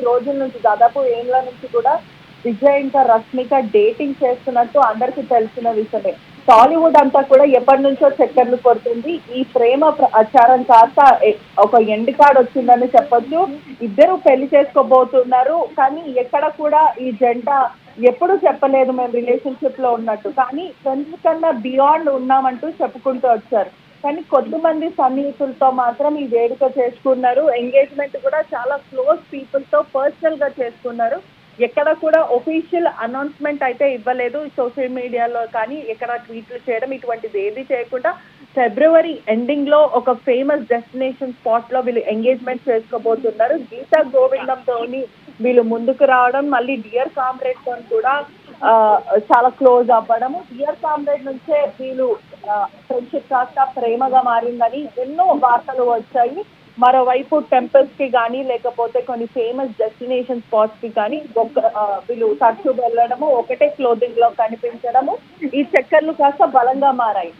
రోజుల నుంచి దాదాపు ఏళ్ల నుంచి కూడా విజయ్ ఇంకా రష్మిక డేటింగ్ చేస్తున్నట్టు అందరికీ తెలిసిన విషయమే. టాలీవుడ్ అంతా కూడా ఎప్పటినుంచో చక్కర్లు కొడుతుంది. ఈ ప్రేమ ప్రచారం కాస్త ఒక ఎండ్ కార్డ్ వచ్చిందని చెప్పొచ్చు. ఇద్దరు పెళ్లి చేసుకోబోతున్నారు. కానీ ఎక్కడ కూడా ఈ జంట ఎప్పుడు చెప్పలేదు మేము రిలేషన్‌షిప్‌లో ఉన్నట్టు. కానీ ఫ్రెండ్స్ కన్నా బియాండ్ ఉన్నామంటూ చెప్పుకుంటూ వచ్చారు. కానీ కొద్దిమంది సన్నిహితులతో మాత్రం ఈ వేడుక చేసుకున్నారు. ఎంగేజ్‌మెంట్ కూడా చాలా క్లోజ్ పీపుల్‌తో పర్సనల్‌గా చేసుకున్నారు. ఎక్కడ కూడా ఒఫీషియల్ అనౌన్స్‌మెంట్ అయితే ఇవ్వలేదు. సోషల్ మీడియాలో కానీ, ఎక్కడ ట్వీట్లు చేయడం ఇటువంటిది ఏది చేయకుండా ఫిబ్రవరి ఎండింగ్‌లో ఒక ఫేమస్ డెస్టినేషన్ స్పాట్‌లో వీళ్ళు ఎంగేజ్‌మెంట్ చేసుకోబోతున్నారు. గీతా గోవిందంతోని వీళ్ళు ముందుకు రావడం, మళ్ళీ డియర్ కామ్రేడ్‌తోని కూడా చాలా క్లోజ్ అవ్వడము. డియర్ కామ్రేడ్ నుంచే వీళ్ళు ఫ్రెండ్‌షిప్ కాస్త ప్రేమగా మారిందని ఎన్నో వార్తలు వచ్చాయి. మరోవైపు టెంపుల్స్‌కి గానీ, లేకపోతే కొన్ని ఫేమస్ డెస్టినేషన్ స్పాట్స్‌కి కానీ వీళ్ళు తరచూ వెళ్ళడము, ఒకటే క్లోథింగ్‌లో కనిపించడము, ఈ చక్కర్లు కాస్త బలంగా మారాయి.